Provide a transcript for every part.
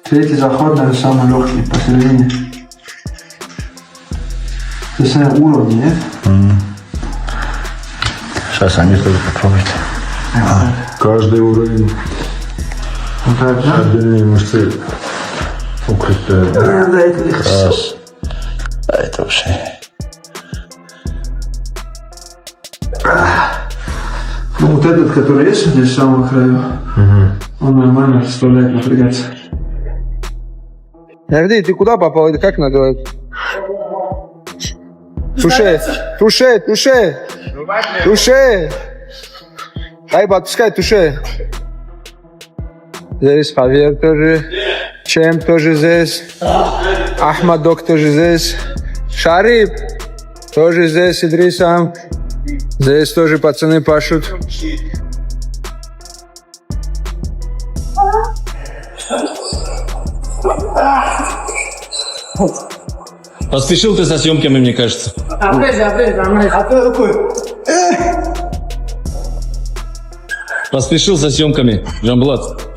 Третий заход, наверное, самый легкий, посередине. То есть, наверное, уровни, нет? Сейчас они тоже попробуют. Каждый уровень Вот так, да? отдельные мышцы укрепляют. Да, это легко. Раз. А это вообще. Ну, вот этот, который есть здесь в самом краю, он нормально заставляет напрягаться. Давид, ты куда попал? Это как надо? Туше, туше, туше, туше. Дай подпускай, туше. Здесь Хавьер тоже, Чем тоже здесь, Ахмадок тоже здесь, Шарип тоже здесь, Идрисам. Здесь тоже пацаны пашут. Поспешил ты со съемками, мне кажется. Поспешил со съемками, Жамблат.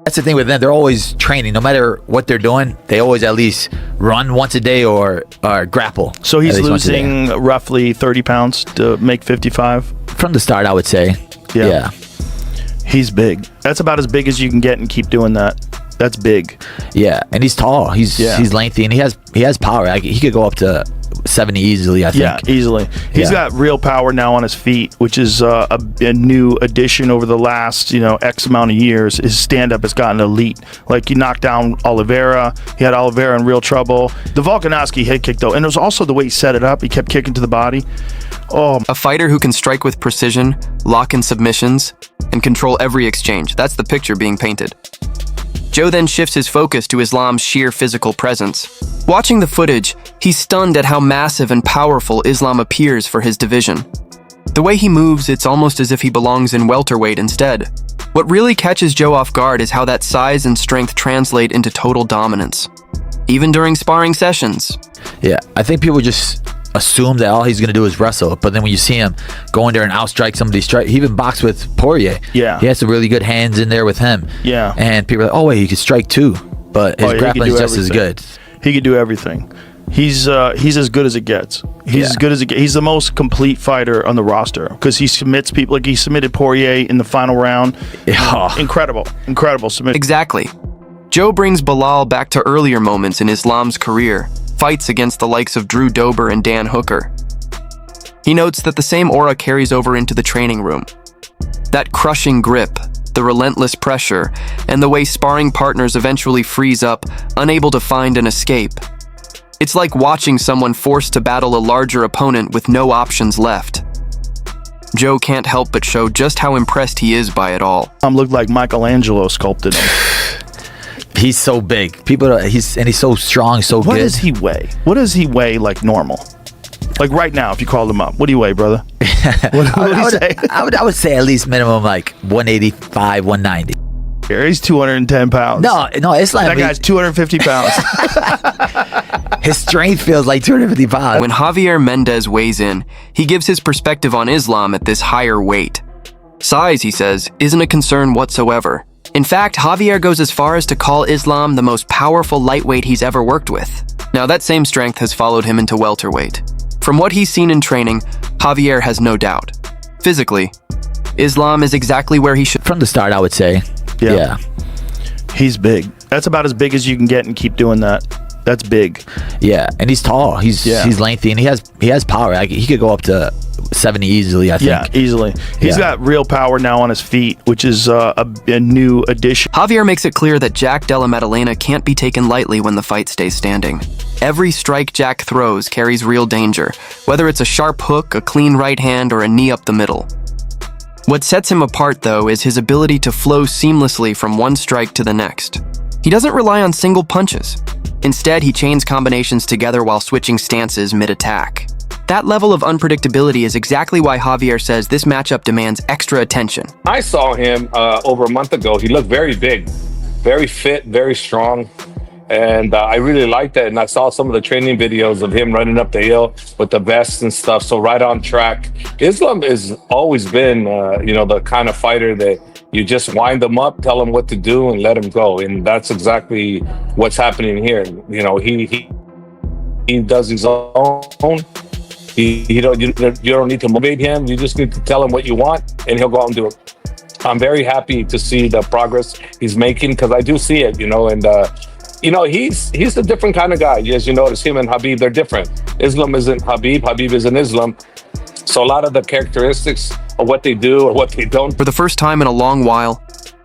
That's the thing with them. They're always training. No matter what they're doing, they always at least run once a day or grapple. So he's losing roughly 30 pounds to make 55? From the start, I would say. Yeah. He's big. That's about as big as you can get and keep doing that. That's big. Yeah, and he's tall. He's lengthy, and he has power. He could go up to 70 easily, I think. Yeah, easily. He's got real power now on his feet, which is a new addition over the last, X amount of years. His stand-up has gotten elite. Like, he knocked down Oliveira. He had Oliveira in real trouble. The Volkanovski head kick, though, and it was also the way he set it up. He kept kicking to the body. Oh. A fighter who can strike with precision, lock in submissions, and control every exchange. That's the picture being painted. Joe then shifts his focus to Islam's sheer physical presence. Watching the footage, he's stunned at how massive and powerful Islam appears for his division. The way he moves, it's almost as if he belongs in welterweight instead. What really catches Joe off guard is how that size and strength translate into total dominance, even during sparring sessions. Yeah, I think people just assume that all he's going to do is wrestle, but then when you see him go in there and outstrike somebody, he even boxed with Poirier. Yeah, he has some really good hands in there with him. Yeah, and people are like, oh wait, he can strike too, but his grappling is just as good. He could do everything. He's as good as it gets. He's as good as it gets. He's the most complete fighter on the roster because he submits people. Like, he submitted Poirier in the final round. Incredible submission. Exactly. Joe brings Bilal back to earlier moments in Islam's career, fights against the likes of Drew Dober and Dan Hooker. He notes that the same aura carries over into the training room. That crushing grip, the relentless pressure, and the way sparring partners eventually freeze up, unable to find an escape. It's like watching someone forced to battle a larger opponent with no options left. Joe can't help but show just how impressed he is by it all. Looked like Michelangelo sculpted him. He's so big. He's so strong, so good. What does he weigh? What does he weigh like normal? Like right now, if you called him up, what do you weigh, brother? What do you say? I would say at least minimum like 185, 190. He's 210 pounds. No, Islam. That guy's 250 pounds. His strength feels like 250 pounds. When Javier Mendez weighs in, he gives his perspective on Islam at this higher weight. Size, he says, isn't a concern whatsoever. In fact, Javier goes as far as to call Islam the most powerful lightweight he's ever worked with. Now, that same strength has followed him into welterweight. From what he's seen in training, Javier has no doubt. Physically, Islam is exactly where he should. From the start, I would say. Yeah. He's big. That's about as big as you can get and keep doing that. That's big. Yeah, and he's tall. He's lengthy, and he has power. He could go up to 70 easily, I think. Yeah, easily. He's got real power now on his feet, which is a new addition. Javier makes it clear that Jack Della Maddalena can't be taken lightly when the fight stays standing. Every strike Jack throws carries real danger, whether it's a sharp hook, a clean right hand, or a knee up the middle. What sets him apart, though, is his ability to flow seamlessly from one strike to the next. He doesn't rely on single punches. Instead, he chains combinations together while switching stances mid-attack. That level of unpredictability is exactly why Javier says this matchup demands extra attention. I saw him over a month ago. He looked very big, very fit, very strong. And I really liked that. And I saw some of the training videos of him running up the hill with the vest and stuff. So right on track. Islam has always been, the kind of fighter that you just wind them up, tell them what to do, and let them go. And that's exactly what's happening here. He does his own. You don't need to motivate him. You just need to tell him what you want, and he'll go out and do it. I'm very happy to see the progress he's making, because I do see it, and he's a different kind of guy. As you notice, him and Khabib, they're different. Islam isn't Khabib. Khabib isn't Islam. So a lot of the characteristics of what they do or what they don't. For the first time in a long while,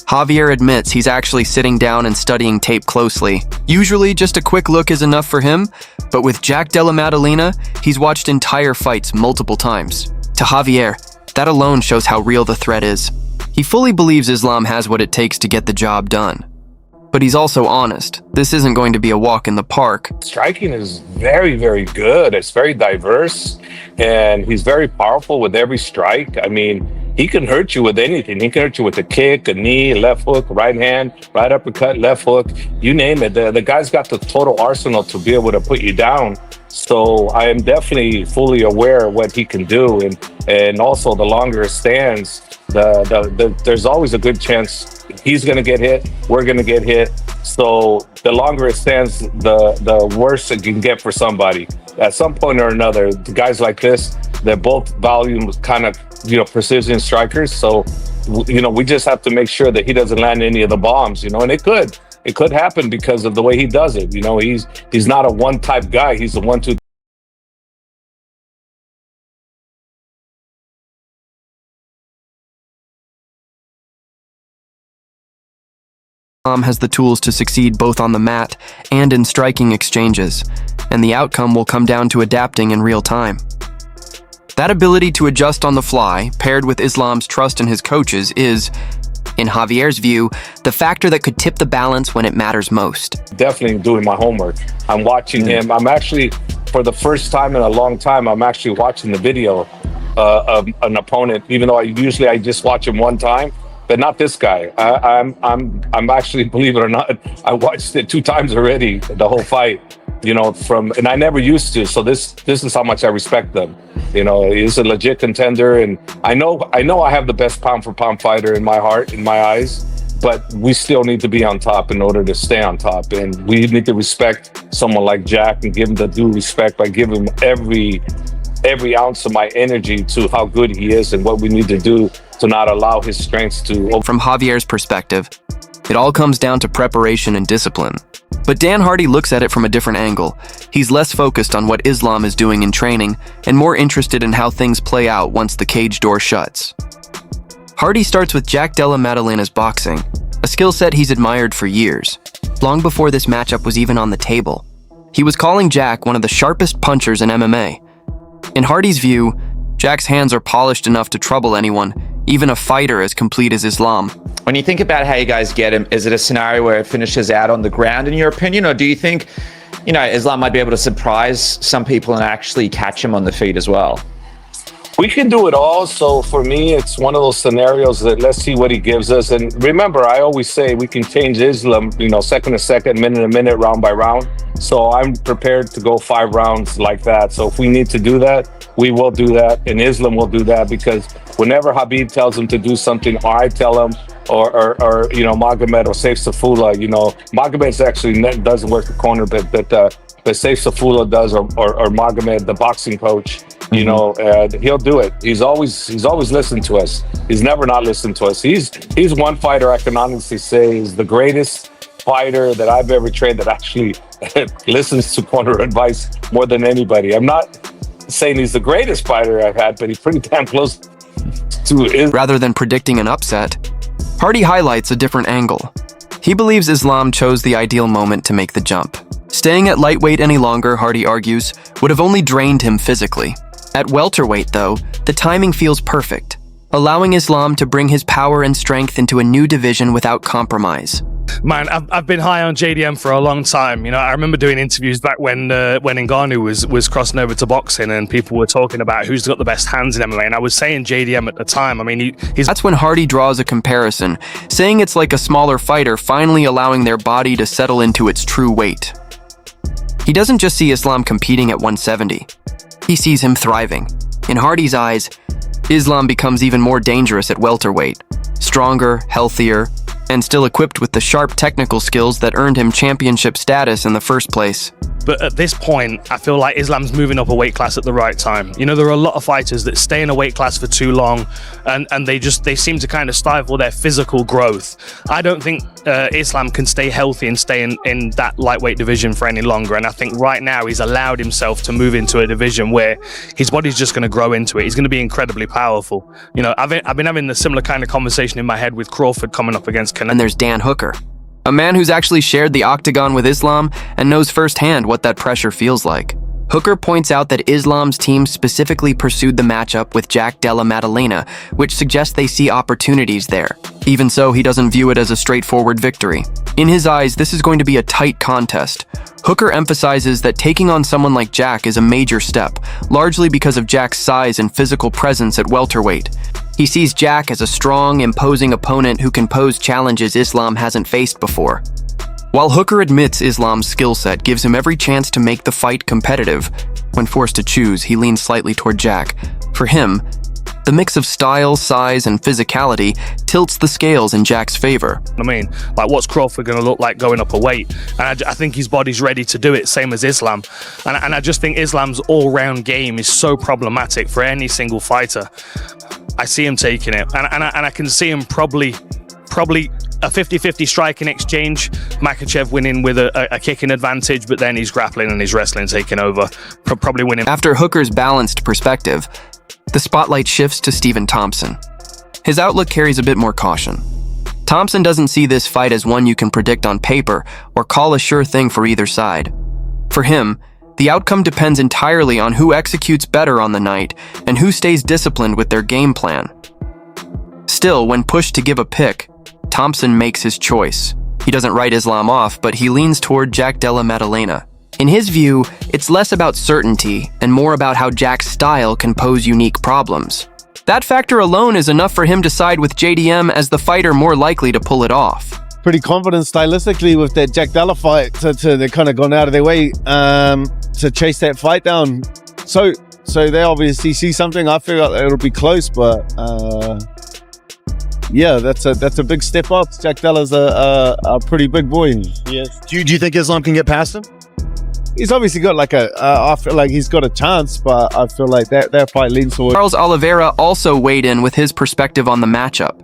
Javier admits he's actually sitting down and studying tape closely. Usually, just a quick look is enough for him, but with Jack Della Maddalena, he's watched entire fights multiple times. To Javier, that alone shows how real the threat is. He fully believes Islam has what it takes to get the job done. But he's also honest. This isn't going to be a walk in the park. Striking is very, very good. It's very diverse, and he's very powerful with every strike. I mean, he can hurt you with anything. He can hurt you with a kick, a knee, left hook, right hand, right uppercut, left hook, you name it. The guy's got the total arsenal to be able to put you down. So I am definitely fully aware of what he can do. And also, the longer it stands, there's always a good chance he's going to get hit, we're going to get hit. So the longer it stands, the worse it can get for somebody. At some point or another, the guys like this, they're both volume kind of, precision strikers. So, we just have to make sure that he doesn't land any of the bombs, and it could happen because of the way he does it. He's not a one type guy. He's a 1-2. Islam has the tools to succeed both on the mat and in striking exchanges, and the outcome will come down to adapting in real time. That ability to adjust on the fly, paired with Islam's trust in his coaches, is, in Javier's view, the factor that could tip the balance when it matters most. Definitely doing my homework. I'm watching him. I'm actually, for the first time in a long time, I'm actually watching the video of an opponent, even though I just watch him one time. But not this guy. I'm actually, believe it or not, I watched it 2 times already, the whole fight. And I never used to. So this is how much I respect them. He's a legit contender, and I know I have the best pound for pound fighter in my heart, in my eyes. But we still need to be on top in order to stay on top, and we need to respect someone like Jack and give him the due respect by giving him every ounce of my energy to how good he is and what we need to do to not allow his strengths to... From Javier's perspective, it all comes down to preparation and discipline. But Dan Hardy looks at it from a different angle. He's less focused on what Islam is doing in training and more interested in how things play out once the cage door shuts. Hardy starts with Jack Della Maddalena's boxing, a skill set he's admired for years, long before this matchup was even on the table. He was calling Jack one of the sharpest punchers in MMA. In Hardy's view, Jack's hands are polished enough to trouble anyone, even a fighter as complete as Islam. When you think about how you guys get him, is it a scenario where it finishes out on the ground in your opinion, or do you think, Islam might be able to surprise some people and actually catch him on the feet as well? We can do it all. So for me, it's one of those scenarios that let's see what he gives us. And remember, I always say we can change Islam, second to second, minute to minute, round by round. So I'm prepared to go 5 rounds like that. So if we need to do that, we will do that. And Islam will do that, because whenever Khabib tells him to do something, or I tell him, or Magomed or Saif Safullah, Magomed's actually doesn't work the corner, but Saif Safullah does, or Magomed, the boxing coach. He'll do it. He's always listened to us. He's never not listened to us. He's one fighter I can honestly say is the greatest fighter that I've ever trained that actually listens to corner advice more than anybody. I'm not saying he's the greatest fighter I've had, but he's pretty damn close to it. Rather than predicting an upset, Hardy highlights a different angle. He believes Islam chose the ideal moment to make the jump. Staying at lightweight any longer, Hardy argues, would have only drained him physically. At welterweight, though, the timing feels perfect, allowing Islam to bring his power and strength into a new division without compromise. Man, I've been high on JDM for a long time. You know, I remember doing interviews back when Ngannou was crossing over to boxing, and people were talking about who's got the best hands in MMA, and I was saying JDM at the time. I mean, he's... That's when Hardy draws a comparison, saying it's like a smaller fighter finally allowing their body to settle into its true weight. He doesn't just see Islam competing at 170. He sees him thriving. In Hardy's eyes, Islam becomes even more dangerous at welterweight, stronger, healthier, and still equipped with the sharp technical skills that earned him championship status in the first place. But at this point, I feel like Islam's moving up a weight class at the right time. You know, there are a lot of fighters that stay in a weight class for too long, and they seem to kind of stifle their physical growth. I don't think Islam can stay healthy and stay in that lightweight division for any longer. And I think right now he's allowed himself to move into a division where his body's just going to grow into it. He's going to be incredibly powerful. You know, I've been having the similar kind of conversation in my head with Crawford coming up against Canelo. And there's Dan Hooker, a man who's actually shared the octagon with Islam and knows firsthand what that pressure feels like. Hooker points out that Islam's team specifically pursued the matchup with Jack Della Maddalena, which suggests they see opportunities there. Even so, he doesn't view it as a straightforward victory. In his eyes, this is going to be a tight contest. Hooker emphasizes that taking on someone like Jack is a major step, largely because of Jack's size and physical presence at welterweight. He sees Jack as a strong, imposing opponent who can pose challenges Islam hasn't faced before. While Hooker admits Islam's skill set gives him every chance to make the fight competitive, when forced to choose, he leans slightly toward Jack. For him, the mix of style, size, and physicality tilts the scales in Jack's favor. I mean, like, what's Crawford going to look like going up a weight? And I think his body's ready to do it, same as Islam. And I just think Islam's all-round game is so problematic for any single fighter. I see him taking it, and I can see him probably a 50-50 striking exchange, Makhachev winning with a kicking advantage, but then his grappling and his wrestling taking over, probably winning. After Hooker's balanced perspective, the spotlight shifts to Stephen Thompson. His outlook carries a bit more caution. Thompson doesn't see this fight as one you can predict on paper or call a sure thing for either side. For him, the outcome depends entirely on who executes better on the night and who stays disciplined with their game plan. Still, when pushed to give a pick, Thompson makes his choice. He doesn't write Islam off, but he leans toward Jack Della Maddalena. In his view, it's less about certainty and more about how Jack's style can pose unique problems. That factor alone is enough for him to side with JDM as the fighter more likely to pull it off. Pretty confident stylistically with their Jack Della fight, to they've kind of gone out of their way to chase that fight down. So they obviously see something. I feel like it'll be close, but yeah, that's a big step up. Jack Della's a pretty big boy. Yes. Do you think Islam can get past him? He's obviously got I feel like he's got a chance, but I feel like that fight leans towards. Charles Oliveira also weighed in with his perspective on the matchup.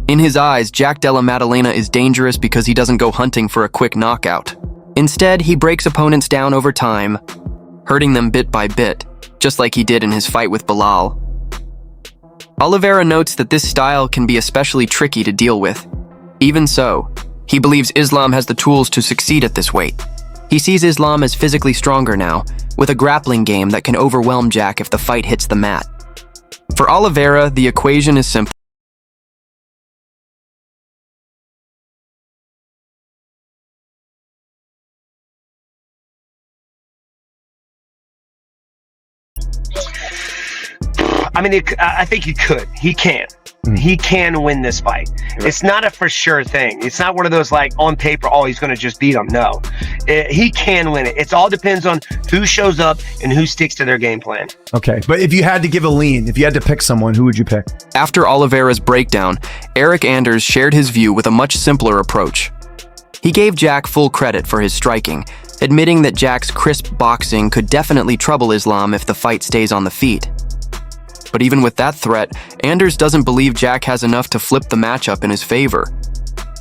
In his eyes, Jack Della Maddalena is dangerous because he doesn't go hunting for a quick knockout. Instead, he breaks opponents down over time, hurting them bit by bit, just like he did in his fight with Bilal. Oliveira notes that this style can be especially tricky to deal with. Even so, he believes Islam has the tools to succeed at this weight. He sees Islam as physically stronger now, with a grappling game that can overwhelm Jack if the fight hits the mat. For Oliveira, the equation is simple. I mean, I think he could. He can. He can win this fight. It's not a for sure thing. It's not one of those like on paper, oh, he's going to just beat him. No, he can win it. It all depends on who shows up and who sticks to their game plan. Okay, but if you had to give a lean, if you had to pick someone, who would you pick? After Oliveira's breakdown, Eric Anders shared his view with a much simpler approach. He gave Jack full credit for his striking, admitting that Jack's crisp boxing could definitely trouble Islam if the fight stays on the feet. But even with that threat, Anders doesn't believe Jack has enough to flip the matchup in his favor.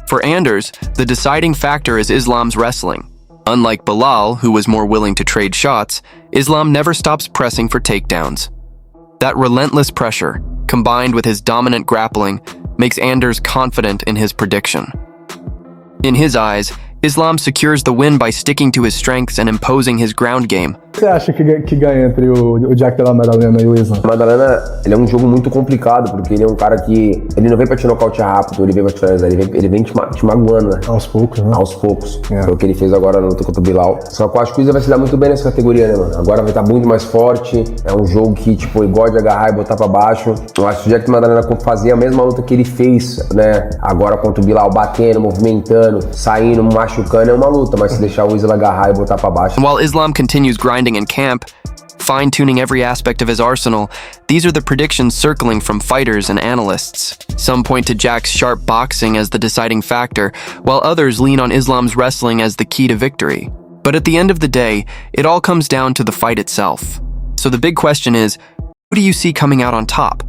For Anders, the deciding factor is Islam's wrestling. Unlike Bilal, who was more willing to trade shots, Islam never stops pressing for takedowns. That relentless pressure, combined with his dominant grappling, makes Anders confident in his prediction. In his eyes, Islam secures the win by sticking to his strengths and imposing his ground game, Você acha que ganha entre o Jack Della Maddalena e o Islam? Maddalena, ele é um jogo muito complicado, porque ele é um cara que... Ele não vem pra te nocautear rápido, ele vem pra te finalizar, ele vem te magoando, né? Aos poucos, né? Aos poucos. Foi o que ele fez agora na luta contra o Bilal. Só que eu acho que o Islam vai se dar muito bem nessa categoria, né, mano? Agora vai estar muito mais forte, é um jogo que, tipo, ele gosta de agarrar e botar pra baixo. Eu acho que o Jack Maddalena fazia a mesma luta que ele fez, né? Agora contra o Bilal, batendo, movimentando, saindo, machucando, é uma luta, mas se deixar o Islam agarrar e botar pra baixo... And while Islam continues grinding in camp, fine-tuning every aspect of his arsenal, these are the predictions circling from fighters and analysts. Some point to Jack's sharp boxing as the deciding factor, while others lean on Islam's wrestling as the key to victory. But at the end of the day, it all comes down to the fight itself. So the big question is, who do you see coming out on top?